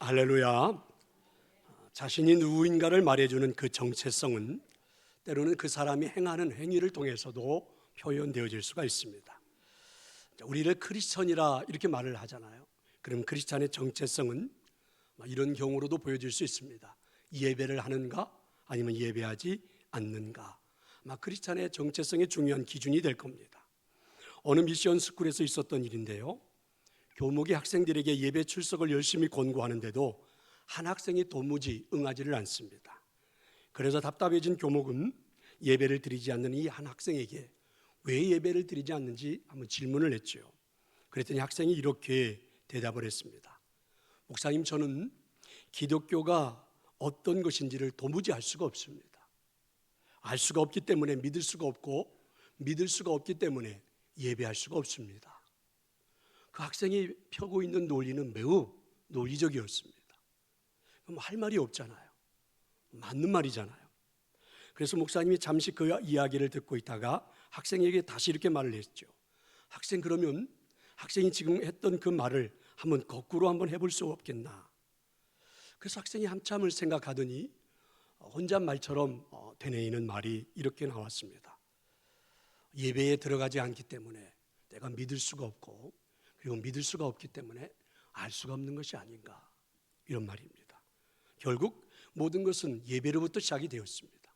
할렐루야. 자신이 누구인가를 말해주는 그 정체성은 때로는 그 사람이 행하는 행위를 통해서도 표현되어질 수가 있습니다. 우리를 크리스천이라 이렇게 말을 하잖아요. 그럼 크리스천의 정체성은 이런 경우로도 보여질 수 있습니다. 예배를 하는가 아니면 예배하지 않는가. 크리스천의 정체성의 중요한 기준이 될 겁니다. 어느 미션 스쿨에서 있었던 일인데요, 교목이 학생들에게 예배 출석을 열심히 권고하는데도 한 학생이 도무지 응하지를 않습니다. 그래서 답답해진 교목은 예배를 드리지 않는 이 한 학생에게 왜 예배를 드리지 않는지 한번 질문을 했죠. 그랬더니 학생이 이렇게 대답을 했습니다. 목사님, 저는 기독교가 어떤 것인지를 도무지 알 수가 없습니다. 알 수가 없기 때문에 믿을 수가 없고, 믿을 수가 없기 때문에 예배할 수가 없습니다. 그 학생이 펴고 있는 논리는 매우 논리적이었습니다. 할 말이 없잖아요. 맞는 말이잖아요. 그래서 목사님이 잠시 그 이야기를 듣고 있다가 학생에게 다시 이렇게 말을 했죠. 학생, 그러면 학생이 지금 했던 그 말을 한번 거꾸로 한번 해볼 수 없겠나. 그래서 학생이 한참을 생각하더니 혼잣말처럼 되뇌이는 말이 이렇게 나왔습니다. 예배에 들어가지 않기 때문에 내가 믿을 수가 없고, 그리고 믿을 수가 없기 때문에 알 수가 없는 것이 아닌가, 이런 말입니다. 결국 모든 것은 예배로부터 시작이 되었습니다.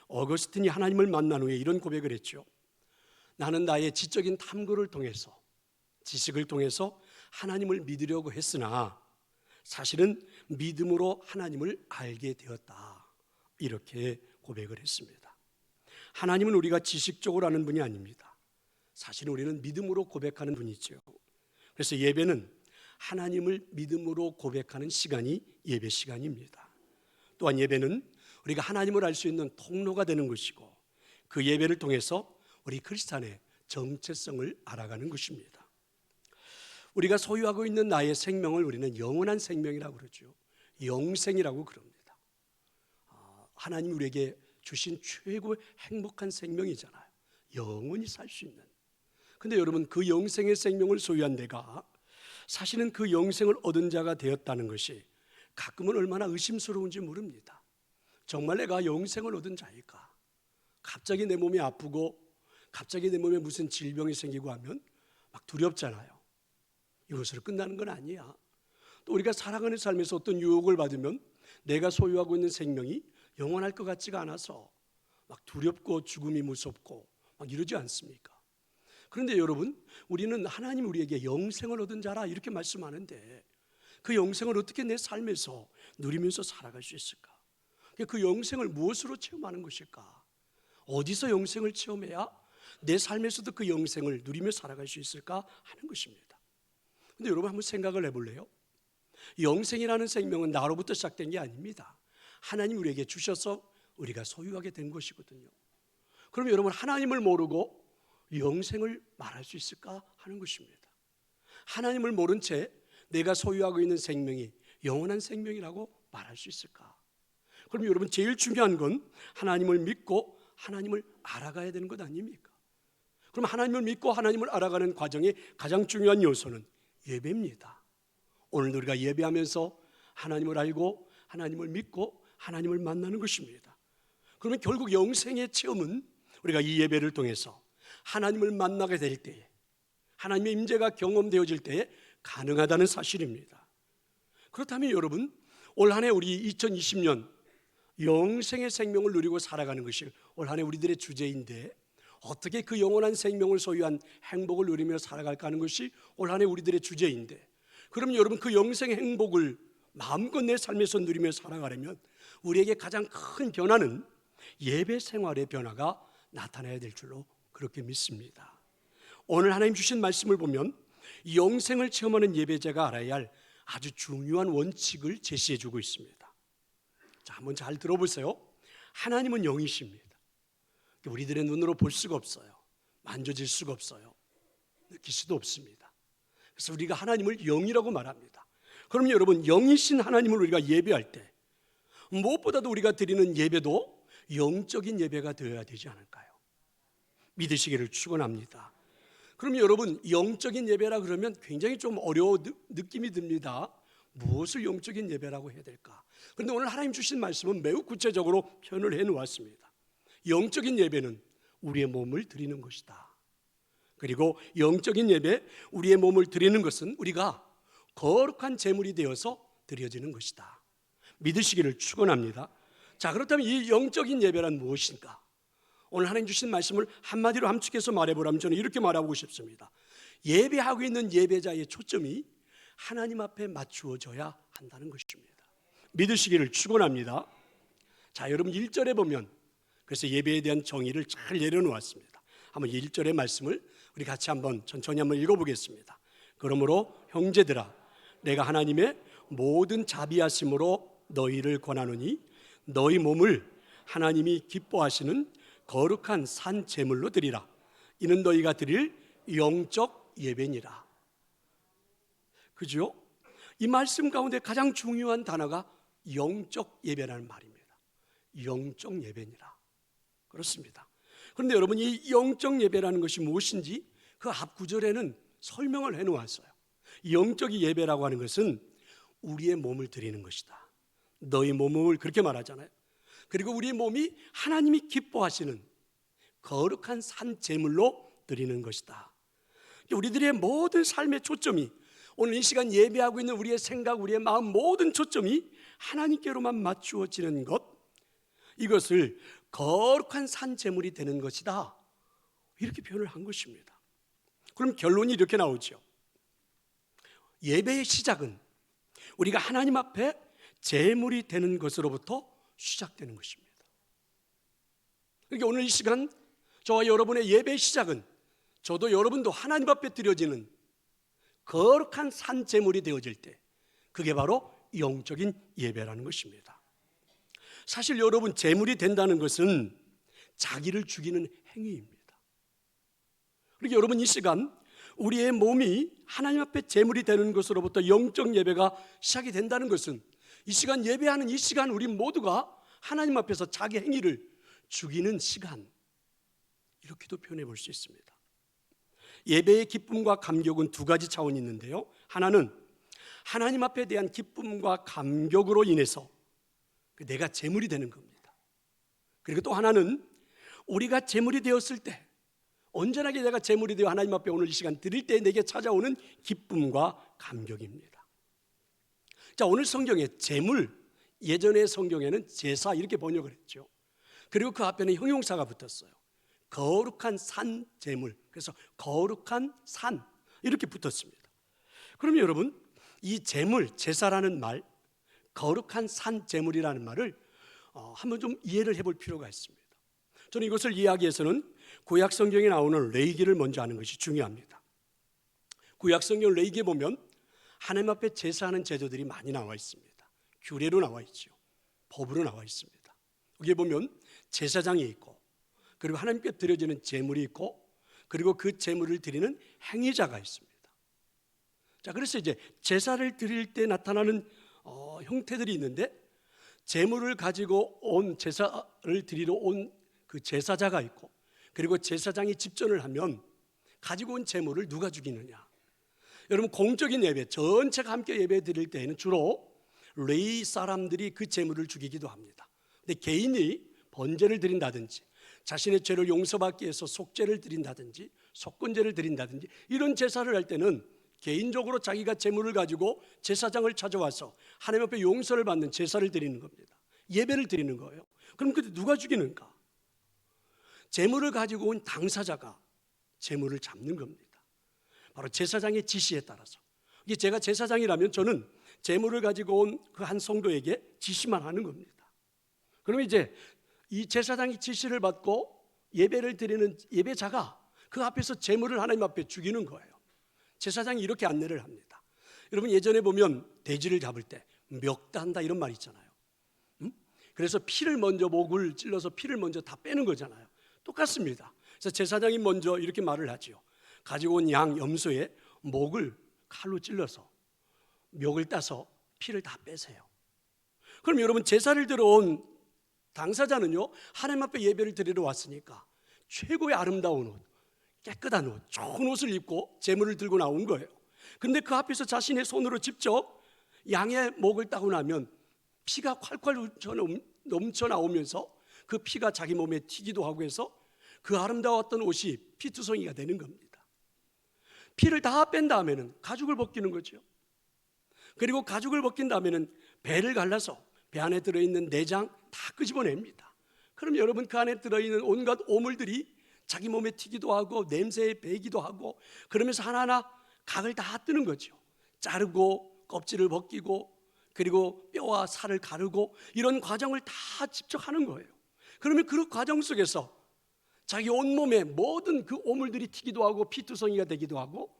어거스틴이 하나님을 만난 후에 이런 고백을 했죠. 나는 나의 지적인 탐구를 통해서, 지식을 통해서 하나님을 믿으려고 했으나 사실은 믿음으로 하나님을 알게 되었다, 이렇게 고백을 했습니다. 하나님은 우리가 지식적으로 아는 분이 아닙니다. 사실 우리는 믿음으로 고백하는 분이죠. 그래서 예배는 하나님을 믿음으로 고백하는 시간이 예배 시간입니다. 또한 예배는 우리가 하나님을 알 수 있는 통로가 되는 것이고, 그 예배를 통해서 우리 크리스찬의 정체성을 알아가는 것입니다. 우리가 소유하고 있는 나의 생명을 우리는 영원한 생명이라고 그러죠. 영생이라고 그럽니다. 하나님이 우리에게 주신 최고의 행복한 생명이잖아요. 영원히 살 수 있는. 근데 여러분, 그 영생의 생명을 소유한 내가 사실은 그 영생을 얻은 자가 되었다는 것이 가끔은 얼마나 의심스러운지 모릅니다. 정말 내가 영생을 얻은 자일까? 갑자기 내 몸이 아프고 갑자기 내 몸에 무슨 질병이 생기고 하면 막 두렵잖아요. 이것으로 끝나는 건 아니야. 또 우리가 살아가는 삶에서 어떤 유혹을 받으면 내가 소유하고 있는 생명이 영원할 것 같지가 않아서 막 두렵고 죽음이 무섭고 막 이러지 않습니까? 그런데 여러분, 우리는 하나님 우리에게 영생을 얻은 자라 이렇게 말씀하는데, 그 영생을 어떻게 내 삶에서 누리면서 살아갈 수 있을까? 그 영생을 무엇으로 체험하는 것일까? 어디서 영생을 체험해야 내 삶에서도 그 영생을 누리며 살아갈 수 있을까 하는 것입니다. 그런데 여러분, 한번 생각을 해볼래요? 영생이라는 생명은 나로부터 시작된 게 아닙니다. 하나님 우리에게 주셔서 우리가 소유하게 된 것이거든요. 그럼 여러분, 하나님을 모르고 영생을 말할 수 있을까 하는 것입니다. 하나님을 모른 채 내가 소유하고 있는 생명이 영원한 생명이라고 말할 수 있을까? 그럼 여러분, 제일 중요한 건 하나님을 믿고 하나님을 알아가야 되는 것 아닙니까? 그럼 하나님을 믿고 하나님을 알아가는 과정의 가장 중요한 요소는 예배입니다. 오늘도 우리가 예배하면서 하나님을 알고 하나님을 믿고 하나님을 만나는 것입니다. 그러면 결국 영생의 체험은 우리가 이 예배를 통해서 하나님을 만나게 될 때에, 하나님의 임재가 경험되어질 때에 가능하다는 사실입니다. 그렇다면 여러분, 올 한 해 우리 2020년 영생의 생명을 누리고 살아가는 것이 올 한 해 우리들의 주제인데, 어떻게 그 영원한 생명을 소유한 행복을 누리며 살아갈까 하는 것이 올 한 해 우리들의 주제인데, 그럼 여러분, 그 영생의 행복을 마음껏 내 삶에서 누리며 살아가려면 우리에게 가장 큰 변화는 예배 생활의 변화가 나타나야 될 줄로 그렇게 믿습니다. 오늘 하나님 주신 말씀을 보면 영생을 체험하는 예배자가 알아야 할 아주 중요한 원칙을 제시해 주고 있습니다. 자, 한번 잘 들어보세요. 하나님은 영이십니다. 우리들의 눈으로 볼 수가 없어요. 만져질 수가 없어요. 느낄 수도 없습니다. 그래서 우리가 하나님을 영이라고 말합니다. 그럼 여러분, 영이신 하나님을 우리가 예배할 때 무엇보다도 우리가 드리는 예배도 영적인 예배가 되어야 되지 않을까요? 믿으시기를 축원합니다. 그럼 여러분, 영적인 예배라 그러면 굉장히 좀 어려운 느낌이 듭니다. 무엇을 영적인 예배라고 해야 될까? 그런데 오늘 하나님 주신 말씀은 매우 구체적으로 표현을 해놓았습니다. 영적인 예배는 우리의 몸을 드리는 것이다. 그리고 영적인 예배, 우리의 몸을 드리는 것은 우리가 거룩한 제물이 되어서 드려지는 것이다. 믿으시기를 축원합니다. 자, 그렇다면 이 영적인 예배란 무엇인가? 오늘 하나님 주신 말씀을 한마디로 함축해서 말해보라면 저는 이렇게 말하고 싶습니다. 예배하고 있는 예배자의 초점이 하나님 앞에 맞추어져야 한다는 것입니다. 믿으시기를 축원합니다. 자, 여러분 1절에 보면 그래서 예배에 대한 정의를 잘 내려놓았습니다. 한번 1절의 말씀을 우리 같이 한번 천천히 한번 읽어보겠습니다. 그러므로 형제들아, 내가 하나님의 모든 자비하심으로 너희를 권하노니 너희 몸을 하나님이 기뻐하시는 거룩한 산 제물로 드리라. 이는 너희가 드릴 영적 예배니라. 그죠? 이 말씀 가운데 가장 중요한 단어가 영적 예배라는 말입니다. 영적 예배니라. 그렇습니다. 그런데 여러분, 이 영적 예배라는 것이 무엇인지 그 앞 구절에는 설명을 해놓았어요. 영적 예배라고 하는 것은 우리의 몸을 드리는 것이다. 너희 몸을 그렇게 말하잖아요. 그리고 우리의 몸이 하나님이 기뻐하시는 거룩한 산 제물로 드리는 것이다. 우리들의 모든 삶의 초점이, 오늘 이 시간 예배하고 있는 우리의 생각, 우리의 마음 모든 초점이 하나님께로만 맞추어지는 것, 이것을 거룩한 산 제물이 되는 것이다. 이렇게 표현을 한 것입니다. 그럼 결론이 이렇게 나오죠. 예배의 시작은 우리가 하나님 앞에 제물이 되는 것으로부터 시작되는 것입니다. 그러니까 오늘 이 시간 저와 여러분의 예배의 시작은 저도 여러분도 하나님 앞에 드려지는 거룩한 산 제물이 되어질 때, 그게 바로 영적인 예배라는 것입니다. 사실 여러분, 제물이 된다는 것은 자기를 죽이는 행위입니다. 그러니까 여러분, 이 시간 우리의 몸이 하나님 앞에 제물이 되는 것으로부터 영적 예배가 시작이 된다는 것은 이 시간 예배하는 이 시간 우리 모두가 하나님 앞에서 자기 행위를 죽이는 시간, 이렇게도 표현해 볼 수 있습니다. 예배의 기쁨과 감격은 두 가지 차원이 있는데요, 하나는 하나님 앞에 대한 기쁨과 감격으로 인해서 내가 제물이 되는 겁니다. 그리고 또 하나는 우리가 제물이 되었을 때, 온전하게 내가 제물이 되어 하나님 앞에 오늘 이 시간 드릴 때 내게 찾아오는 기쁨과 감격입니다. 자, 오늘 성경에 제물, 예전의 성경에는 제사 이렇게 번역을 했죠. 그리고 그 앞에는 형용사가 붙었어요. 거룩한 산 제물, 그래서 거룩한 산 이렇게 붙었습니다. 그러면 여러분, 이 제물, 제사라는 말, 거룩한 산 제물이라는 말을 한번 좀 이해를 해볼 필요가 있습니다. 저는 이것을 이해하기 위해서는 구약 성경에 나오는 레위기를 먼저 아는 것이 중요합니다. 구약 성경 레위기에 보면 하나님 앞에 제사하는 제도들이 많이 나와 있습니다. 규례로 나와 있죠. 법으로 나와 있습니다. 여기에 보면 제사장이 있고, 그리고 하나님께 드려지는 제물이 있고, 그리고 그 제물을 드리는 행위자가 있습니다. 자, 그래서 이제 제사를 드릴 때 나타나는 형태들이 있는데, 제물을 가지고 온, 제사를 드리러 온 그 제사자가 있고, 그리고 제사장이 집전을 하면 가지고 온 제물을 누가 죽이느냐. 여러분, 공적인 예배, 전체가 함께 예배 드릴 때에는 주로 레위 사람들이 그 제물을 죽이기도 합니다. 근데 개인이 번제를 드린다든지, 자신의 죄를 용서받기 위해서 속죄를 드린다든지, 속건제를 드린다든지, 이런 제사를 할 때는 개인적으로 자기가 제물을 가지고 제사장을 찾아와서 하나님 앞에 용서를 받는 제사를 드리는 겁니다. 예배를 드리는 거예요. 그럼 그때 누가 죽이는가? 제물을 가지고 온 당사자가 제물을 잡는 겁니다. 바로 제사장의 지시에 따라서. 이게 제가 제사장이라면 저는 제물을 가지고 온 그 한 성도에게 지시만 하는 겁니다. 그럼 이제 이 제사장이 지시를 받고 예배를 드리는 예배자가 그 앞에서 제물을 하나님 앞에 죽이는 거예요. 제사장이 이렇게 안내를 합니다. 여러분, 예전에 보면 돼지를 잡을 때 멱단다 이런 말 있잖아요. 그래서 피를 먼저, 목을 찔러서 피를 먼저 다 빼는 거잖아요. 똑같습니다. 그래서 제사장이 먼저 이렇게 말을 하죠. 가지고 온 양 염소의 목을 칼로 찔러서 멱을 따서 피를 다 빼세요. 그럼 여러분, 제사를 들어온 당사자는요, 하나님 앞에 예배를 드리러 왔으니까 최고의 아름다운 옷, 깨끗한 옷, 좋은 옷을 입고 제물을 들고 나온 거예요. 근데 그 앞에서 자신의 손으로 직접 양의 목을 따고 나면 피가 콸콸 넘쳐 나오면서 그 피가 자기 몸에 튀기도 하고 해서 그 아름다웠던 옷이 피투성이가 되는 겁니다. 피를 다 뺀 다음에는 가죽을 벗기는 거죠. 그리고 가죽을 벗긴 다음에는 배를 갈라서 배 안에 들어있는 내장 다 끄집어냅니다. 그럼 여러분, 그 안에 들어있는 온갖 오물들이 자기 몸에 튀기도 하고 냄새에 배기도 하고, 그러면서 하나하나 각을 다 뜨는 거죠. 자르고 껍질을 벗기고 그리고 뼈와 살을 가르고, 이런 과정을 다 직접 하는 거예요. 그러면 그 과정 속에서 자기 온몸에 모든 그 오물들이 튀기도 하고 피투성이가 되기도 하고,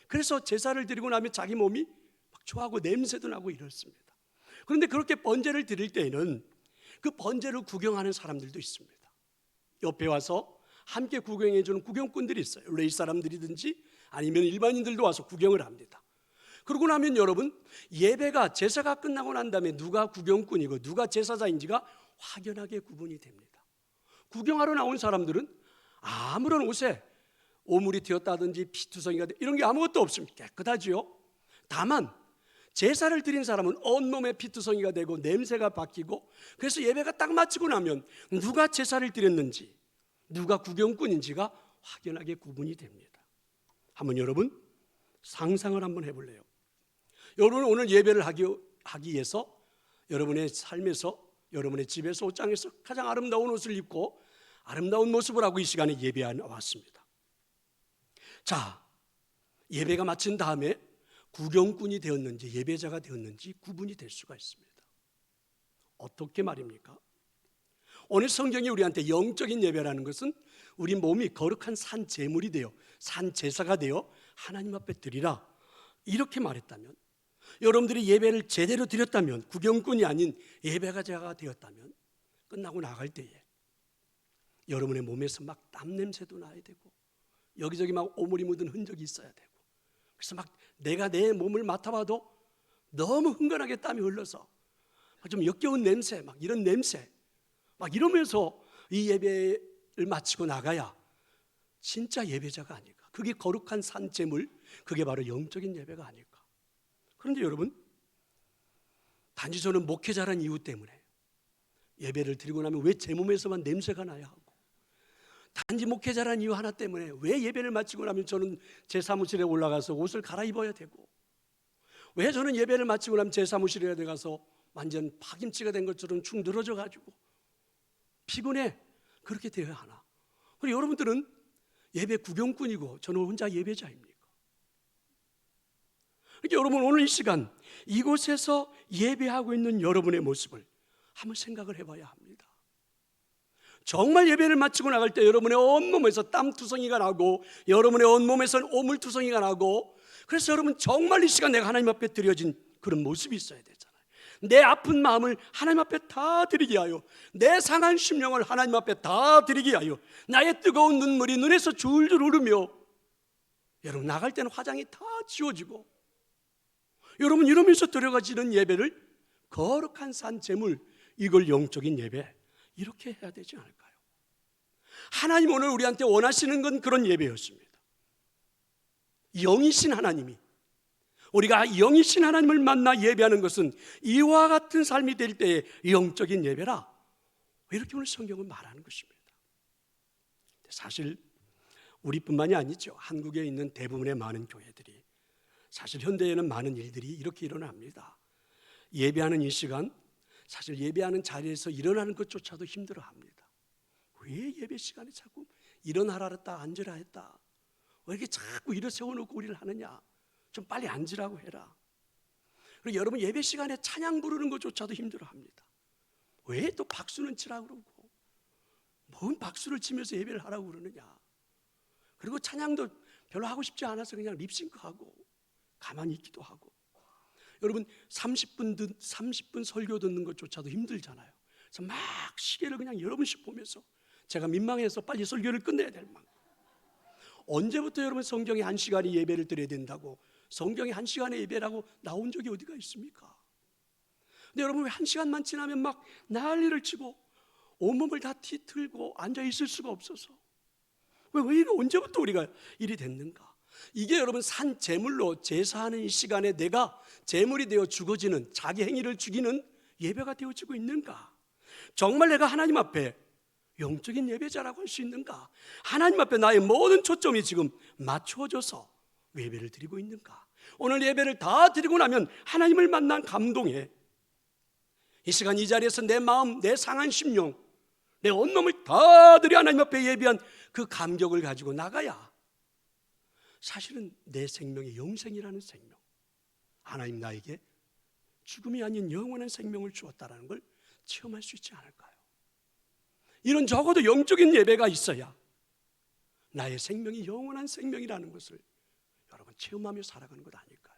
그래서 제사를 드리고 나면 자기 몸이 막 좋아하고 냄새도 나고 이렇습니다. 그런데 그렇게 번제를 드릴 때에는 그 번제를 구경하는 사람들도 있습니다. 옆에 와서 함께 구경해 주는 구경꾼들이 있어요. 레위 사람들이든지 아니면 일반인들도 와서 구경을 합니다. 그러고 나면 여러분, 예배가, 제사가 끝나고 난 다음에 누가 구경꾼이고 누가 제사자인지가 확연하게 구분이 됩니다. 구경하러 나온 사람들은 아무런 옷에 오물이 튀었다든지 피투성이가 이런 게 아무것도 없습니다. 깨끗하지요. 다만 제사를 드린 사람은 온몸에 피투성이가 되고 냄새가 바뀌고, 그래서 예배가 딱 마치고 나면 누가 제사를 드렸는지 누가 구경꾼인지가 확연하게 구분이 됩니다. 한번 여러분 상상을 한번 해볼래요? 여러분, 오늘 예배를 하기 위해서 여러분의 삶에서, 여러분의 집에서, 옷장에서 가장 아름다운 옷을 입고 아름다운 모습을 하고 이 시간에 예배에 나왔습니다. 자, 예배가 마친 다음에 구경꾼이 되었는지 예배자가 되었는지 구분이 될 수가 있습니다. 어떻게 말입니까? 오늘 성경이 우리한테 영적인 예배라는 것은 우리 몸이 거룩한 산 제물이 되어, 산 제사가 되어 하나님 앞에 드리라, 이렇게 말했다면, 여러분들이 예배를 제대로 드렸다면, 구경꾼이 아닌 예배자가 되었다면, 끝나고 나갈 때에 여러분의 몸에서 막 땀 냄새도 나야 되고 여기저기 막 오물이 묻은 흔적이 있어야 되고, 그래서 막 내가 내 몸을 맡아봐도 너무 흥건하게 땀이 흘러서 좀 역겨운 냄새, 막 이런 냄새 막 이러면서 이 예배를 마치고 나가야 진짜 예배자가 아닐까. 그게 거룩한 산제물, 그게 바로 영적인 예배가 아닐까. 그런데 여러분, 단지 저는 목회자란 이유 때문에 예배를 드리고 나면 왜 제 몸에서만 냄새가 나야 하고, 단지 목회자란 이유 하나 때문에 왜 예배를 마치고 나면 저는 제 사무실에 올라가서 옷을 갈아입어야 되고, 왜 저는 예배를 마치고 나면 제 사무실에 들어가서 완전 파김치가 된 것처럼 축 늘어져 가지고 피곤해, 그렇게 되어야 하나. 그리고 여러분들은 예배 구경꾼이고 저는 혼자 예배자입니까? 그러니까 여러분, 오늘 이 시간 이곳에서 예배하고 있는 여러분의 모습을 한번 생각을 해봐야 합니다. 정말 예배를 마치고 나갈 때 여러분의 온몸에서 땀투성이가 나고 여러분의 온몸에서는 오물투성이가 나고, 그래서 여러분 정말 이 시간 내가 하나님 앞에 드려진 그런 모습이 있어야 되잖아요. 내 아픈 마음을 하나님 앞에 다 드리게 하여, 내 상한 심령을 하나님 앞에 다 드리게 하여, 나의 뜨거운 눈물이 눈에서 줄줄 흐르며 여러분 나갈 때는 화장이 다 지워지고, 여러분 이러면서 드려가지는 예배를 거룩한 산제물, 이걸 영적인 예배, 이렇게 해야 되지 않을까요? 하나님 오늘 우리한테 원하시는 건 그런 예배였습니다. 영이신 하나님이, 우리가 영이신 하나님을 만나 예배하는 것은 이와 같은 삶이 될 때의 영적인 예배라, 이렇게 오늘 성경은 말하는 것입니다. 사실 우리뿐만이 아니죠. 한국에 있는 대부분의 많은 교회들이, 사실 현대에는 많은 일들이 이렇게 일어납니다. 예배하는 이 시간, 사실 예배하는 자리에서 일어나는 것조차도 힘들어합니다. 왜 예배 시간에 자꾸 일어나라 했다, 앉으라 했다, 왜 이렇게 자꾸 일어 세워놓고 우리를 하느냐, 좀 빨리 앉으라고 해라. 그리고 여러분 예배 시간에 찬양 부르는 것조차도 힘들어합니다. 왜 또 박수는 치라고 그러고, 뭔 박수를 치면서 예배를 하라고 그러느냐. 그리고 찬양도 별로 하고 싶지 않아서 그냥 립싱크하고 가만히 있기도 하고. 여러분 30분 설교 듣는 것조차도 힘들잖아요. 그래서 막 시계를 그냥 여러 번씩 보면서 제가 민망해서 빨리 설교를 끝내야 될 만큼. 언제부터 여러분 성경에 1시간이 예배를 드려야 된다고, 성경에 1시간의 예배라고 나온 적이 어디가 있습니까? 근데 여러분 왜 1시간만 지나면 막 난리를 치고 온몸을 다 뒤틀고 앉아 있을 수가 없어서, 왜 이게 언제부터 우리가 일이 됐는가? 이게 여러분 산 제물로 제사하는 이 시간에 내가 제물이 되어 죽어지는 자기 행위를 죽이는 예배가 되어지고 있는가? 정말 내가 하나님 앞에 영적인 예배자라고 할 수 있는가? 하나님 앞에 나의 모든 초점이 지금 맞추어져서 예배를 드리고 있는가? 오늘 예배를 다 드리고 나면 하나님을 만난 감동에 이 시간 이 자리에서 내 마음, 내 상한 심령, 내 온몸을 다 드려 하나님 앞에 예배한 그 감격을 가지고 나가야 사실은 내 생명의 영생이라는 생명, 하나님 나에게 죽음이 아닌 영원한 생명을 주었다는 걸 체험할 수 있지 않을까요? 이런 적어도 영적인 예배가 있어야 나의 생명이 영원한 생명이라는 것을 여러분 체험하며 살아가는 것 아닐까요?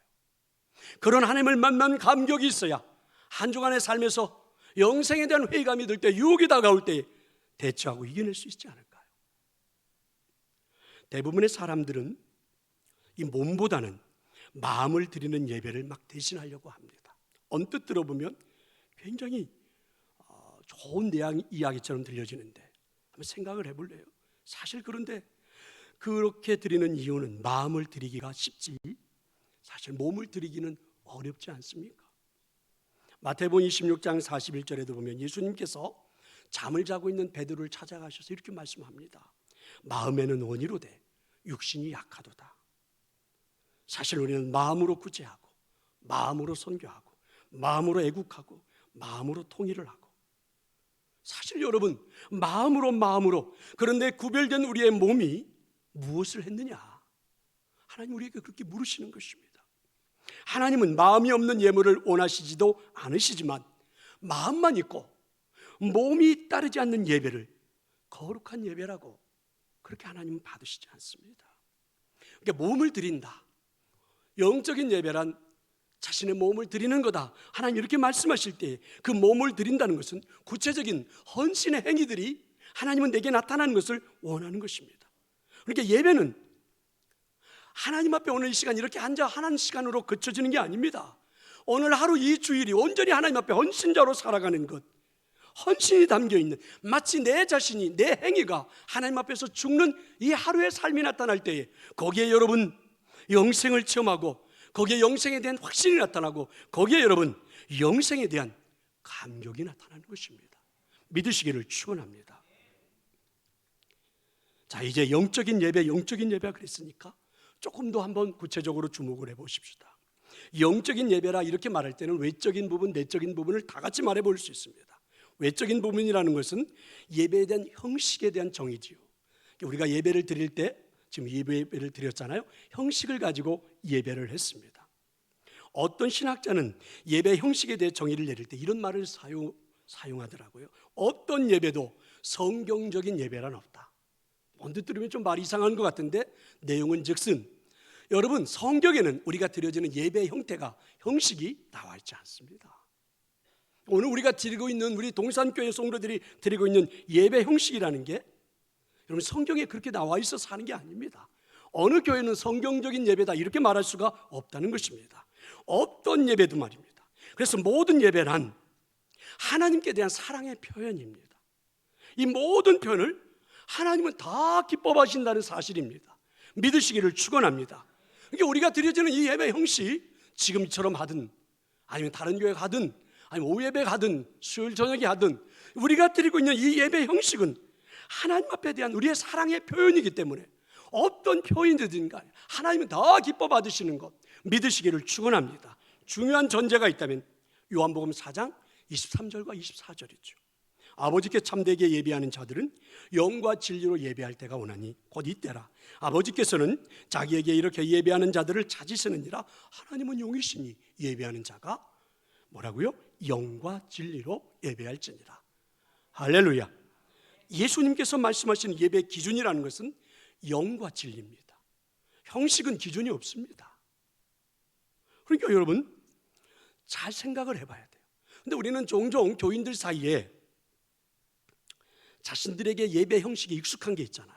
그런 하나님을 만난 감격이 있어야 한 주간의 삶에서 영생에 대한 회의감이 들 때, 유혹이 다가올 때 대처하고 이겨낼 수 있지 않을까요? 대부분의 사람들은 이 몸보다는 마음을 드리는 예배를 막 대신하려고 합니다. 언뜻 들어보면 굉장히 좋은 이야기처럼 들려지는데 한번 생각을 해볼래요? 사실 그런데 그렇게 드리는 이유는 마음을 드리기가 쉽지 사실 몸을 드리기는 어렵지 않습니까? 마태복음 26장 41절에도 보면 예수님께서 잠을 자고 있는 베드로를 찾아가셔서 이렇게 말씀합니다. 마음에는 원이로되 육신이 약하도다. 사실 우리는 마음으로 구제하고 마음으로 선교하고 마음으로 애국하고 마음으로 통일을 하고 사실 여러분 마음으로 그런데 구별된 우리의 몸이 무엇을 했느냐? 하나님 우리에게 그렇게 물으시는 것입니다. 하나님은 마음이 없는 예물을 원하시지도 않으시지만 마음만 있고 몸이 따르지 않는 예배를 거룩한 예배라고 그렇게 하나님은 받으시지 않습니다. 그러니까 몸을 드린다, 영적인 예배란 자신의 몸을 드리는 거다. 하나님 이렇게 말씀하실 때 그 몸을 드린다는 것은 구체적인 헌신의 행위들이 하나님은 내게 나타나는 것을 원하는 것입니다. 그러니까 예배는 하나님 앞에 오늘 이 시간 이렇게 앉아 하나님 시간으로 그쳐지는 게 아닙니다. 오늘 하루 이 주일이 온전히 하나님 앞에 헌신자로 살아가는 것, 헌신이 담겨있는, 마치 내 자신이, 내 행위가 하나님 앞에서 죽는 이 하루의 삶이 나타날 때에 거기에 여러분 영생을 체험하고 거기에 영생에 대한 확신이 나타나고 거기에 여러분 영생에 대한 감격이 나타나는 것입니다. 믿으시기를 축원합니다. 자, 이제 영적인 예배가 그랬으니까 조금 더 한번 구체적으로 주목을 해보십시다. 영적인 예배라 이렇게 말할 때는 외적인 부분, 내적인 부분을 다 같이 말해볼 수 있습니다. 외적인 부분이라는 것은 예배에 대한 형식에 대한 정의지요. 우리가 예배를 드릴 때 지금 예배를 드렸잖아요. 형식을 가지고 예배를 했습니다. 어떤 신학자는 예배 형식에 대해 정의를 내릴 때 이런 말을 사용하더라고요. 어떤 예배도 성경적인 예배란 없다. 언뜻 들으면 좀 말이 이상한 것 같은데 내용은 즉슨 여러분 성경에는 우리가 드려지는 예배 형태가 형식이 나와 있지 않습니다. 오늘 우리가 드리고 있는 우리 동산교회 성도들이 드리고 있는 예배 형식이라는 게 여러분 성경에 그렇게 나와 있어서 하는 게 아닙니다. 어느 교회는 성경적인 예배다 이렇게 말할 수가 없다는 것입니다. 어떤 예배도 말입니다. 그래서 모든 예배란 하나님께 대한 사랑의 표현입니다. 이 모든 표현을 하나님은 다 기뻐하신다는 사실입니다. 믿으시기를 축원합니다. 그러니까 우리가 드려지는 이 예배 형식 지금처럼 하든 아니면 다른 교회 가든 아니면 오후 예배 가든 수요일 저녁에 하든 우리가 드리고 있는 이 예배 형식은 하나님 앞에 대한 우리의 사랑의 표현이기 때문에 어떤 표현이든 간에 하나님은 다 기뻐 받으시는 것 믿으시기를 축원합니다. 중요한 전제가 있다면 요한복음 4장 23절과 24절이죠. 아버지께 참되게 예배하는 자들은 영과 진리로 예배할 때가 오나니 곧 이때라. 아버지께서는 자기에게 이렇게 예배하는 자들을 찾으시느니라. 하나님은 영이시니 예배하는 자가 뭐라고요? 영과 진리로 예배할지니라. 할렐루야. 예수님께서 말씀하신 예배 기준이라는 것은 영과 진리입니다. 형식은 기준이 없습니다. 그러니까 여러분 잘 생각을 해봐야 돼요. 근데 우리는 종종 교인들 사이에 자신들에게 예배 형식이 익숙한 게 있잖아요.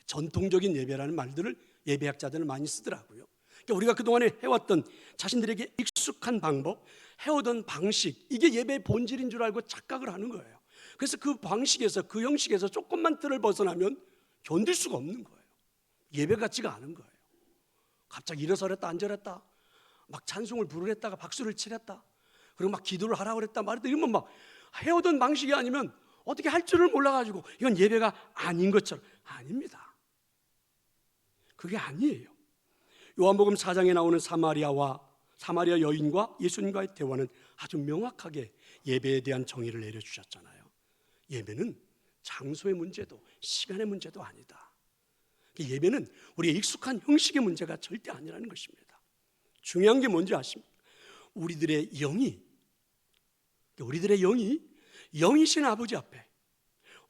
전통적인 예배라는 말들을 예배학자들은 많이 쓰더라고요. 그러니까 우리가 그동안에 해왔던 자신들에게 익숙한 방법, 해오던 방식, 이게 예배의 본질인 줄 알고 착각을 하는 거예요. 그래서 그 방식에서, 그 형식에서 조금만 틀을 벗어나면 견딜 수가 없는 거예요. 예배 같지가 않은 거예요. 갑자기 일어서랬다 앉아랬다, 막 찬송을 부르랬다가 박수를 치랬다, 그리고 막 기도를 하라고 그랬다 말했다, 이러면 막 해오던 방식이 아니면 어떻게 할 줄을 몰라가지고 이건 예배가 아닌 것처럼. 아닙니다. 그게 아니에요. 요한복음 4장에 나오는 사마리아 여인과 예수님과의 대화는 아주 명확하게 예배에 대한 정의를 내려주셨잖아요. 예배는 장소의 문제도 시간의 문제도 아니다. 예배는 우리의 익숙한 형식의 문제가 절대 아니라는 것입니다. 중요한 게 뭔지 아십니까? 우리들의 영이 영이신 아버지 앞에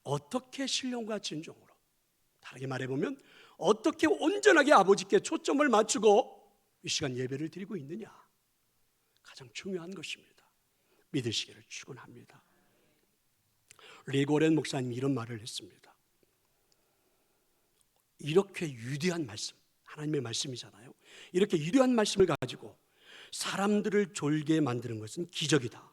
어떻게 신령과 진정으로, 다르게 말해보면 어떻게 온전하게 아버지께 초점을 맞추고 이 시간 예배를 드리고 있느냐, 가장 중요한 것입니다. 믿으시기를 축원합니다. 리고렌 목사님이 이런 말을 했습니다. 이렇게 위대한 말씀, 하나님의 말씀이잖아요. 이렇게 위대한 말씀을 가지고 사람들을 졸게 만드는 것은 기적이다.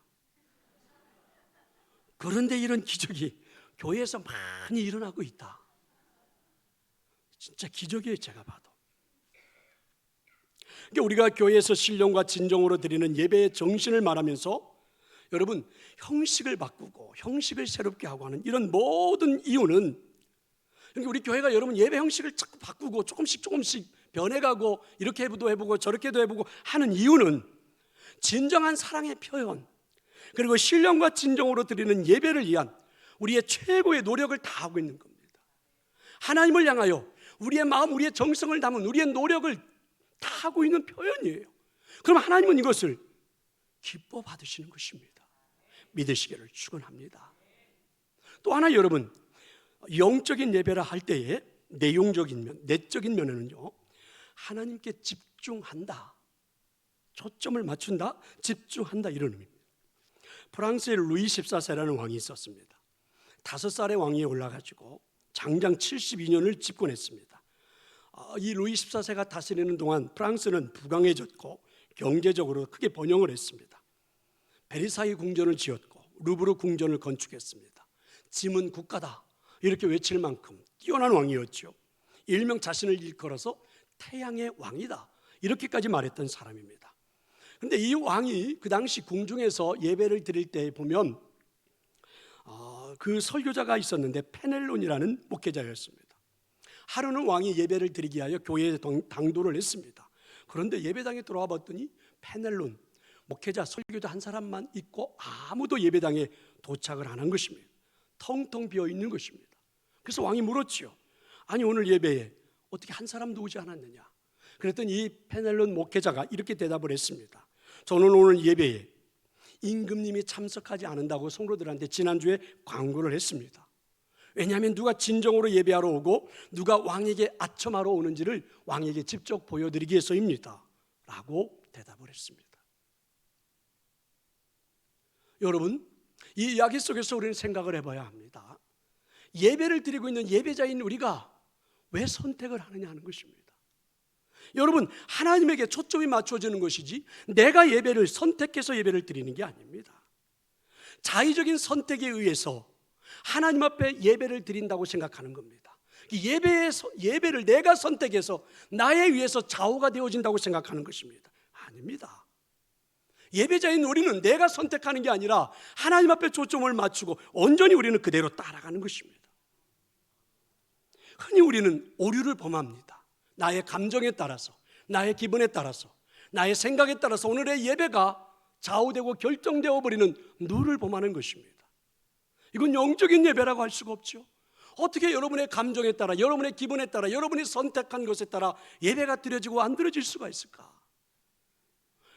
그런데 이런 기적이 교회에서 많이 일어나고 있다. 진짜 기적이에요, 제가 봐도. 그러니까 우리가 교회에서 신령과 진정으로 드리는 예배의 정신을 말하면서 여러분, 형식을 바꾸고 형식을 새롭게 하고 하는 이런 모든 이유는, 그러니까 우리 교회가 여러분 예배 형식을 자꾸 바꾸고 조금씩 변해가고 이렇게도 해보고 저렇게도 해보고 하는 이유는 진정한 사랑의 표현, 그리고 신령과 진정으로 드리는 예배를 위한 우리의 최고의 노력을 다하고 있는 겁니다. 하나님을 향하여 우리의 마음, 우리의 정성을 담은 우리의 노력을 다하고 있는 표현이에요. 그럼 하나님은 이것을 기뻐 받으시는 것입니다. 믿으시기를 축원합니다. 또 하나, 여러분, 영적인 예배라 할 때에 내적인 면에는요, 하나님께 집중한다, 초점을 맞춘다, 집중한다, 이런 의미입니다. 프랑스의 루이 14세라는 왕이 있었습니다. 5살의 왕위에 올라가지고 장장 72년을 집권했습니다. 이 루이 14세가 다스리는 동안 프랑스는 부강해졌고 경제적으로 크게 번영을 했습니다. 베르사유 궁전을 지었고 루브르 궁전을 건축했습니다. 짐은 국가다 이렇게 외칠 만큼 뛰어난 왕이었죠. 일명 자신을 일컬어서 태양의 왕이다 이렇게까지 말했던 사람입니다. 그런데 이 왕이 그 당시 궁중에서 예배를 드릴 때 보면 그 설교자가 있었는데 페넬론이라는 목회자였습니다. 하루는 왕이 예배를 드리기 위하여 교회에 당도를 했습니다. 그런데 예배당에 들어와 봤더니 페넬론 목회자, 설교자 한 사람만 있고 아무도 예배당에 도착을 안 한 것입니다. 텅텅 비어 있는 것입니다. 그래서 왕이 물었지요. 아니, 오늘 예배에 어떻게 한 사람도 오지 않았느냐? 그랬더니 이 페넬론 목회자가 이렇게 대답을 했습니다. 저는 오늘 예배에 임금님이 참석하지 않는다고 성도들한테 지난주에 광고를 했습니다. 왜냐하면 누가 진정으로 예배하러 오고 누가 왕에게 아첨하러 오는지를 왕에게 직접 보여드리기 위해서입니다 라고 대답을 했습니다. 여러분, 이 이야기 속에서 우리는 생각을 해봐야 합니다. 예배를 드리고 있는 예배자인 우리가 왜 선택을 하느냐 하는 것입니다. 여러분, 하나님에게 초점이 맞춰지는 것이지 내가 예배를 선택해서 예배를 드리는 게 아닙니다. 자의적인 선택에 의해서 하나님 앞에 예배를 드린다고 생각하는 겁니다. 예배를 내가 선택해서 나에 의해서 좌우가 되어진다고 생각하는 것입니다. 아닙니다. 예배자인 우리는 내가 선택하는 게 아니라 하나님 앞에 초점을 맞추고 온전히 우리는 그대로 따라가는 것입니다. 흔히 우리는 오류를 범합니다. 나의 감정에 따라서, 나의 기분에 따라서, 나의 생각에 따라서 오늘의 예배가 좌우되고 결정되어 버리는 누를 범하는 것입니다. 이건 영적인 예배라고 할 수가 없죠. 어떻게 여러분의 감정에 따라, 여러분의 기분에 따라, 여러분이 선택한 것에 따라 예배가 드려지고 안 드려질 수가 있을까?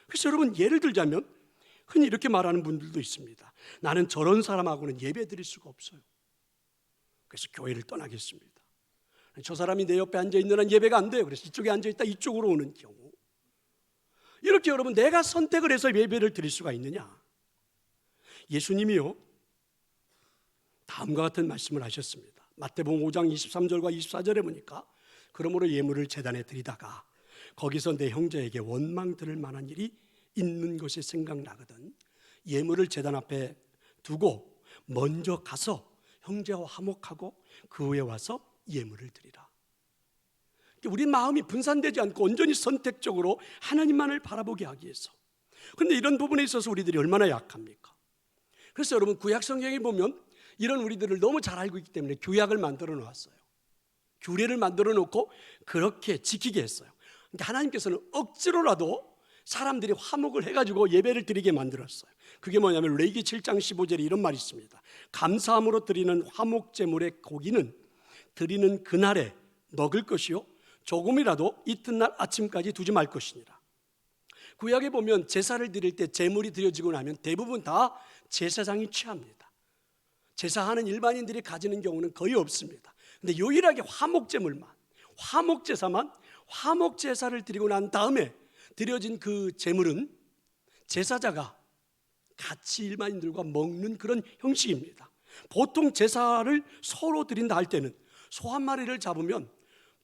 그래서 여러분, 예를 들자면 흔히 이렇게 말하는 분들도 있습니다. 나는 저런 사람하고는 예배 드릴 수가 없어요. 그래서 교회를 떠나겠습니다. 저 사람이 내 옆에 앉아있는 한 예배가 안 돼요. 그래서 이쪽에 앉아있다 이쪽으로 오는 경우, 이렇게 여러분 내가 선택을 해서 예배를 드릴 수가 있느냐? 예수님이요, 다음과 같은 말씀을 하셨습니다. 마태복음 5장 23절과 24절에 보니까 그러므로 예물을 제단에 드리다가 거기서 내 형제에게 원망 들을 만한 일이 있는 것이 생각나거든 예물을 제단 앞에 두고 먼저 가서 형제와 화목하고 그 후에 와서 예물을 드리라. 우리 마음이 분산되지 않고 온전히 선택적으로 하나님만을 바라보게 하기 위해서. 그런데 이런 부분에 있어서 우리들이 얼마나 약합니까? 그래서 여러분, 구약 성경에 보면 이런 우리들을 너무 잘 알고 있기 때문에 규약을 만들어 놓았어요. 규례를 만들어 놓고 그렇게 지키게 했어요. 그러니까 하나님께서는 억지로라도 사람들이 화목을 해가지고 예배를 드리게 만들었어요. 그게 뭐냐면 레위기 7장 15절에 이런 말이 있습니다. 감사함으로 드리는 화목제물의 고기는 드리는 그날에 먹을 것이요 조금이라도 이튿날 아침까지 두지 말 것이니라. 구약에 보면 제사를 드릴 때 제물이 드려지고 나면 대부분 다 제사장이 취합니다. 제사하는 일반인들이 가지는 경우는 거의 없습니다. 근데 유일하게 화목제물만, 화목제사만, 화목제사를 드리고 난 다음에 드려진 그 제물은 제사자가 같이 일반인들과 먹는 그런 형식입니다. 보통 제사를 서로 드린다 할 때는 소 한 마리를 잡으면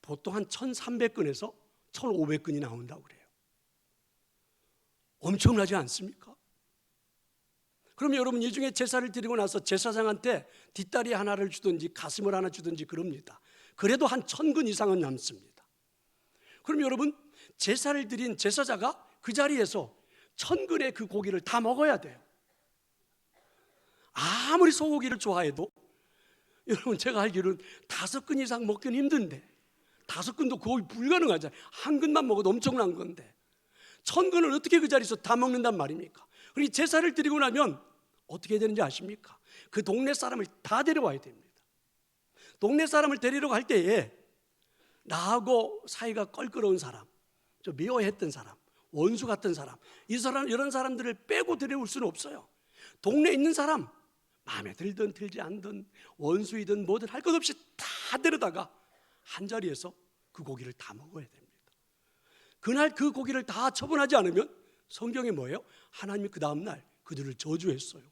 보통 한 1,300근에서 1,500근이 나온다고 그래요. 엄청나지 않습니까? 그러면 여러분, 이 중에 제사를 드리고 나서 제사장한테 뒷다리 하나를 주든지 가슴을 하나 주든지 그럽니다. 그래도 한 1,000근 이상은 남습니다. 그럼 여러분, 제사를 드린 제사자가 그 자리에서 1,000근의 그 고기를 다 먹어야 돼요. 아무리 소고기를 좋아해도 여러분, 제가 알기로는 5근 이상 먹기는 힘든데, 5근도 거의 불가능하잖아요. 한 근만 먹어도 엄청난 건데 1,000근을 어떻게 그 자리에서 다 먹는단 말입니까? 그리고 제사를 드리고 나면 어떻게 되는지 아십니까? 그 동네 사람을 다 데려와야 됩니다. 동네 사람을 데리러 갈 때에 나하고 사이가 껄끄러운 사람, 좀 미워했던 사람, 원수 같은 사람, 이런 사람들을 빼고 데려올 수는 없어요. 동네에 있는 사람, 마음에 들든 들지 않든 원수이든 뭐든 할 것 없이 다 데려다가 한 자리에서 그 고기를 다 먹어야 됩니다. 그날 그 고기를 다 처분하지 않으면 성경에 뭐예요? 하나님이 그 다음날 그들을 저주했어요.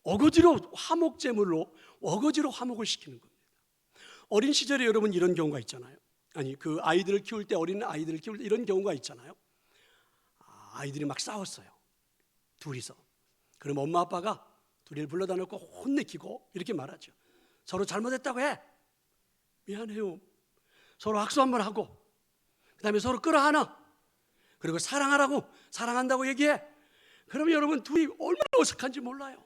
어거지로 화목제물로 어거지로 화목을 시키는 겁니다. 어린 시절에 여러분 이런 경우가 있잖아요. 아니, 그 아이들을 키울 때, 어린 아이들을 키울 때 이런 경우가 있잖아요. 아이들이 막 싸웠어요, 둘이서. 그럼 엄마 아빠가 둘이를 불러다 놓고 혼내키고 이렇게 말하죠. 서로 잘못했다고 해. 미안해요. 서로 악수 한번 하고, 그 다음에 서로 끌어안아. 그리고 사랑하라고, 사랑한다고 얘기해. 그러면 여러분, 둘이 얼마나 어색한지 몰라요.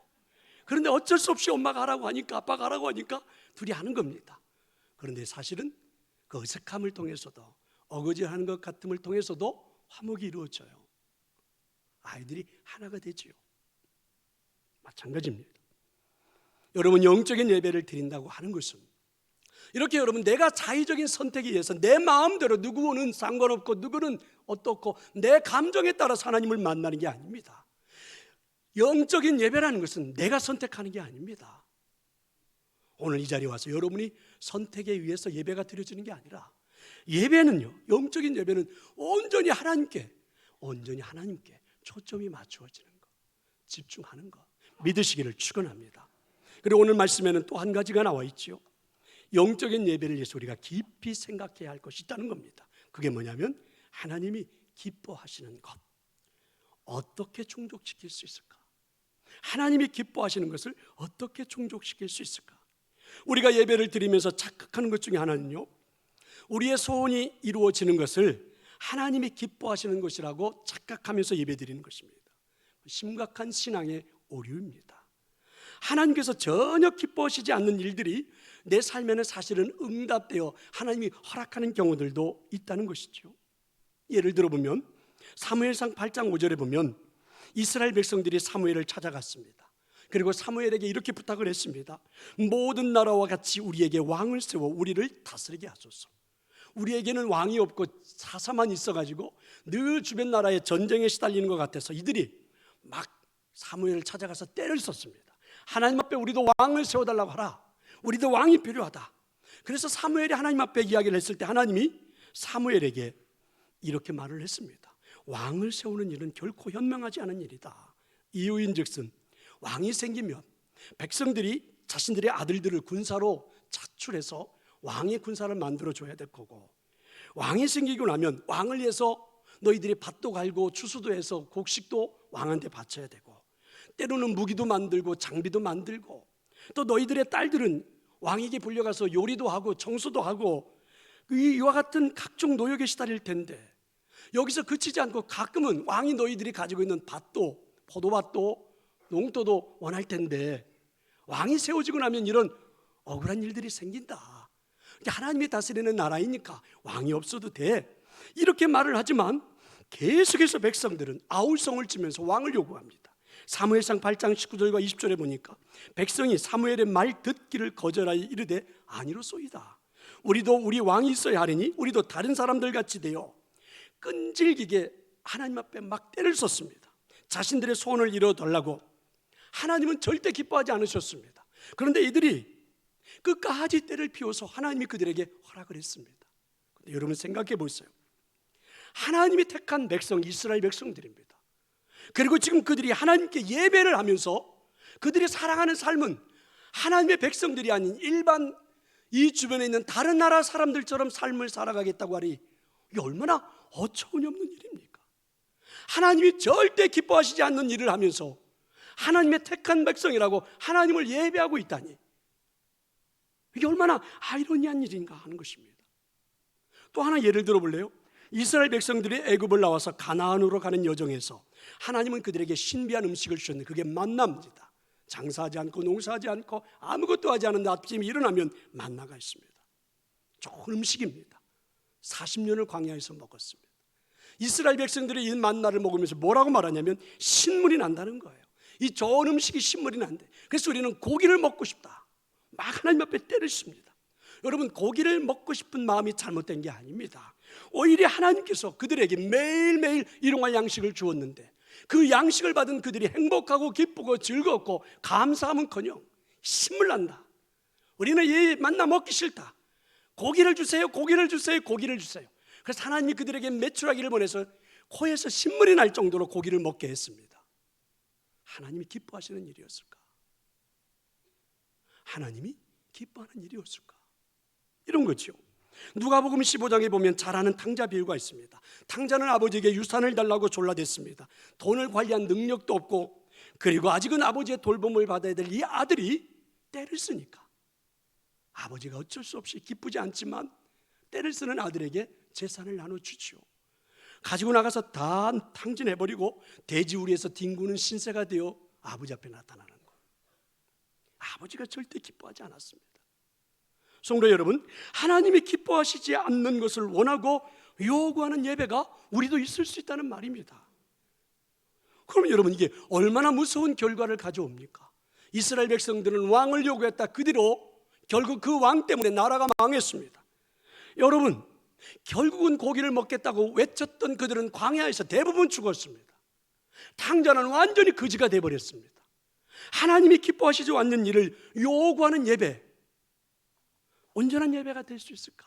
그런데 어쩔 수 없이 엄마가 하라고 하니까, 아빠가 하라고 하니까 둘이 하는 겁니다. 그런데 사실은 그 어색함을 통해서도, 어거지하는 것 같음을 통해서도 화목이 이루어져요. 아이들이 하나가 되지요. 마찬가지입니다. 여러분, 영적인 예배를 드린다고 하는 것은 이렇게 여러분, 내가 자의적인 선택에 의해서 내 마음대로 누구는 상관없고 누구는 어떻고 내 감정에 따라서 하나님을 만나는 게 아닙니다. 영적인 예배라는 것은 내가 선택하는 게 아닙니다. 오늘 이 자리에 와서 여러분이 선택에 의해서 예배가 드려지는 게 아니라, 예배는요, 영적인 예배는 온전히 하나님께 초점이 맞추어지는 것, 집중하는 것, 믿으시기를 축원합니다. 그리고 오늘 말씀에는 또 한 가지가 나와 있죠. 영적인 예배를 위해서 우리가 깊이 생각해야 할 것이 있다는 겁니다. 그게 뭐냐면 하나님이 기뻐하시는 것, 어떻게 충족시킬 수 있을까? 하나님이 기뻐하시는 것을 어떻게 충족시킬 수 있을까? 우리가 예배를 드리면서 착각하는 것 중에 하나는요, 우리의 소원이 이루어지는 것을 하나님이 기뻐하시는 것이라고 착각하면서 예배 드리는 것입니다. 심각한 신앙의 오류입니다. 하나님께서 전혀 기뻐하시지 않는 일들이 내 삶에는 사실은 응답되어 하나님이 허락하는 경우들도 있다는 것이죠. 예를 들어보면 사무엘상 8장 5절에 보면 이스라엘 백성들이 사무엘을 찾아갔습니다. 그리고 사무엘에게 이렇게 부탁을 했습니다. 모든 나라와 같이 우리에게 왕을 세워 우리를 다스리게 하소서. 우리에게는 왕이 없고 사사만 있어가지고 늘 주변 나라의 전쟁에 시달리는 것 같아서 이들이 막 사무엘을 찾아가서 때를 썼습니다. 하나님 앞에 우리도 왕을 세워달라고 하라. 우리도 왕이 필요하다. 그래서 사무엘이 하나님 앞에 이야기를 했을 때 하나님이 사무엘에게 이렇게 말을 했습니다. 왕을 세우는 일은 결코 현명하지 않은 일이다. 이유인즉슨 왕이 생기면 백성들이 자신들의 아들들을 군사로 차출해서 왕의 군사를 만들어줘야 될 거고, 왕이 생기고 나면 왕을 위해서 너희들이 밭도 갈고 추수도 해서 곡식도 왕한테 바쳐야 되고, 때로는 무기도 만들고 장비도 만들고, 또 너희들의 딸들은 왕에게 불려가서 요리도 하고 청소도 하고 이와 같은 각종 노역에 시달릴 텐데, 여기서 그치지 않고 가끔은 왕이 너희들이 가지고 있는 밭도, 포도밭도 농토도 원할 텐데, 왕이 세워지고 나면 이런 억울한 일들이 생긴다. 하나님이 다스리는 나라이니까 왕이 없어도 돼, 이렇게 말을 하지만 계속해서 백성들은 아울성을 치면서 왕을 요구합니다. 사무엘상 8장 19절과 20절에 보니까 백성이 사무엘의 말 듣기를 거절하여 이르되 아니로소이다. 우리도 우리 왕이 있어야 하리니 우리도 다른 사람들 같이 되어 끈질기게 하나님 앞에 막 때를 썼습니다. 자신들의 소원을 이뤄달라고. 하나님은 절대 기뻐하지 않으셨습니다. 그런데 이들이 끝까지 때를 피워서 하나님이 그들에게 허락을 했습니다. 근데 여러분 생각해 보세요. 하나님이 택한 백성, 이스라엘 백성들입니다. 그리고 지금 그들이 하나님께 예배를 하면서 그들이 살아가는 삶은 하나님의 백성들이 아닌 일반 이 주변에 있는 다른 나라 사람들처럼 삶을 살아가겠다고 하니 이게 얼마나 어처구니없는 일입니까? 하나님이 절대 기뻐하시지 않는 일을 하면서 하나님의 택한 백성이라고 하나님을 예배하고 있다니, 이게 얼마나 아이러니한 일인가 하는 것입니다. 또 하나 예를 들어볼래요? 이스라엘 백성들이 애굽을 나와서 가나안으로 가는 여정에서 하나님은 그들에게 신비한 음식을 주셨는데 그게 만나입니다. 장사하지 않고 농사하지 않고 아무것도 하지 않은 아침이 일어나면 만나가 있습니다. 좋은 음식입니다. 40년을 광야에서 먹었습니다. 이스라엘 백성들이 이 만나를 먹으면서 뭐라고 말하냐면 신물이 난다는 거예요. 이 좋은 음식이 신물이 난대. 그래서 우리는 고기를 먹고 싶다, 막 하나님 앞에 때를 씁니다. 여러분, 고기를 먹고 싶은 마음이 잘못된 게 아닙니다. 오히려 하나님께서 그들에게 매일매일 일용할 양식을 주었는데 그 양식을 받은 그들이 행복하고 기쁘고 즐겁고 감사함은커녕 신물 난다. 우리는 이 만나 먹기 싫다, 고기를 주세요, 고기를 주세요, 고기를 주세요. 그래서 하나님이 그들에게 메추라기를 보내서 코에서 신물이 날 정도로 고기를 먹게 했습니다. 하나님이 기뻐하시는 일이었을까? 하나님이 기뻐하는 일이었을까? 이런 거죠. 누가복음 15장에 보면 잘 아는 탕자 비유가 있습니다. 탕자는 아버지에게 유산을 달라고 졸라댔습니다. 돈을 관리한 능력도 없고, 그리고 아직은 아버지의 돌봄을 받아야 될 이 아들이 때를 쓰니까 아버지가 어쩔 수 없이 기쁘지 않지만 때를 쓰는 아들에게 재산을 나눠주지요. 가지고 나가서 다 탕진해버리고 돼지우리에서 뒹구는 신세가 되어 아버지 앞에 나타나는 거예요. 아버지가 절대 기뻐하지 않았습니다. 성도 여러분, 하나님이 기뻐하시지 않는 것을 원하고 요구하는 예배가 우리도 있을 수 있다는 말입니다. 그럼 여러분, 이게 얼마나 무서운 결과를 가져옵니까? 이스라엘 백성들은 왕을 요구했다. 그대로 결국 그 왕 때문에 나라가 망했습니다. 여러분, 결국은 고기를 먹겠다고 외쳤던 그들은 광야에서 대부분 죽었습니다. 탕자는 완전히 거지가 되어버렸습니다. 하나님이 기뻐하시지 않는 일을 요구하는 예배, 온전한 예배가 될 수 있을까?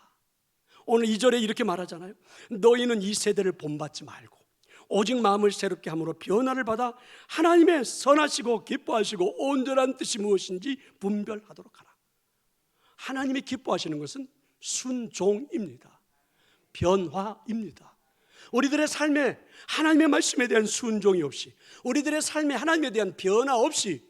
오늘 2절에 이렇게 말하잖아요. 너희는 이 세대를 본받지 말고 오직 마음을 새롭게 함으로 변화를 받아 하나님의 선하시고 기뻐하시고 온전한 뜻이 무엇인지 분별하도록 하라. 하나님이 기뻐하시는 것은 순종입니다. 변화입니다. 우리들의 삶에 하나님의 말씀에 대한 순종이 없이, 우리들의 삶에 하나님에 대한 변화 없이,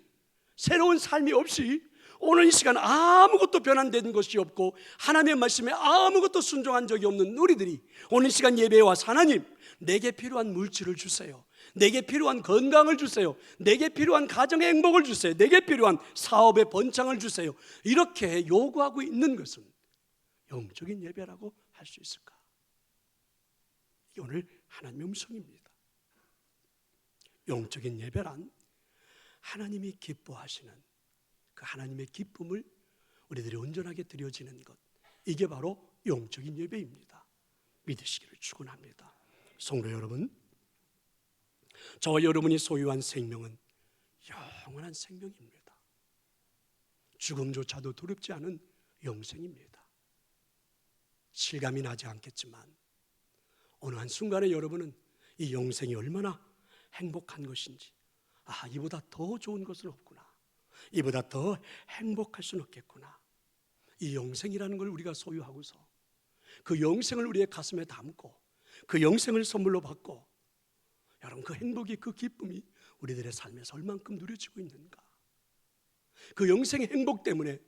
새로운 삶이 없이 오늘 이 시간 아무것도 변환된 것이 없고 하나님의 말씀에 아무것도 순종한 적이 없는 우리들이 오늘 이 시간 예배에 와서 하나님, 내게 필요한 물질을 주세요, 내게 필요한 건강을 주세요, 내게 필요한 가정의 행복을 주세요, 내게 필요한 사업의 번창을 주세요, 이렇게 요구하고 있는 것은 영적인 예배라고 할 수 있을까? 이게 오늘 하나님의 음성입니다. 영적인 예배란 하나님이 기뻐하시는 그 하나님의 기쁨을 우리들이 온전하게 드려지는 것, 이게 바로 영적인 예배입니다. 믿으시기를 축원합니다. 성도 여러분, 저와 여러분이 소유한 생명은 영원한 생명입니다. 죽음조차도 두렵지 않은 영생입니다. 실감이 나지 않겠지만 어느 한순간에 여러분은 이 영생이 얼마나 행복한 것인지, 이보다 더 좋은 것은 없구나, 이보다 더 행복할 수는 없겠구나, 이 영생이라는 걸 우리가 소유하고서 그 영생을 우리의 가슴에 담고 그 영생을 선물로 받고, 여러분, 그 행복이, 그 기쁨이 우리들의 삶에서 얼만큼 누려지고 있는가? 그 영생의 행복 때문에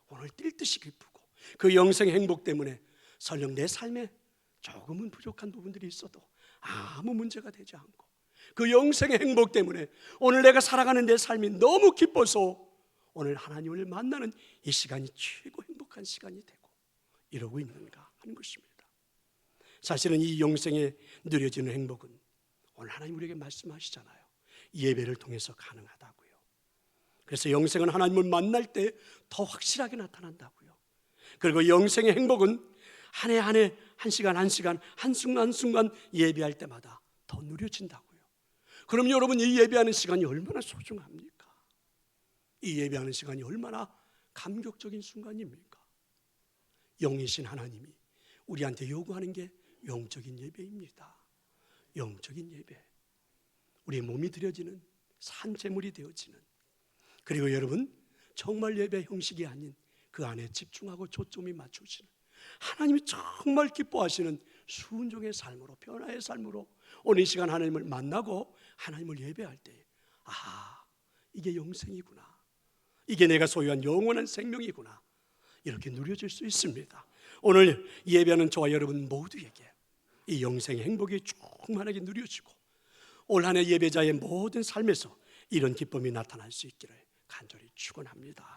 오늘 뛸 듯이 기쁘고, 그 영생 행복 때문에 설령 내 삶에 조금은 부족한 부분들이 있어도 아무 문제가 되지 않고, 그 영생의 행복 때문에 오늘 내가 살아가는 내 삶이 너무 기뻐서 오늘 하나님을 만나는 이 시간이 최고 행복한 시간이 되고 이러고 있는가 하는 것입니다. 사실은 이 영생에 누려지는 행복은 오늘 하나님 우리에게 말씀하시잖아요. 예배를 통해서 가능하다고요. 그래서 영생은 하나님을 만날 때 더 확실하게 나타난다고요. 그리고 영생의 행복은 한 해 한 해, 한 시간 한 시간, 한순간 한순간 예배할 때마다 더 누려진다고요. 그럼 여러분, 이 예배하는 시간이 얼마나 소중합니까? 이 예배하는 시간이 얼마나 감격적인 순간입니까? 영이신 하나님이 우리한테 요구하는 게 영적인 예배입니다. 영적인 예배, 우리의 몸이 드려지는 산제물이 되어지는, 그리고 여러분, 정말 예배 형식이 아닌 그 안에 집중하고 초점이 맞춰지는, 하나님이 정말 기뻐하시는 순종의 삶으로, 변화의 삶으로 오늘 이 시간 하나님을 만나고 하나님을 예배할 때, 아, 이게 영생이구나, 이게 내가 소유한 영원한 생명이구나, 이렇게 누려질 수 있습니다. 오늘 예배하는 저와 여러분 모두에게 이 영생의 행복이 충만하게 누려지고 올 한 해 예배자의 모든 삶에서 이런 기쁨이 나타날 수 있기를 간절히 축원합니다.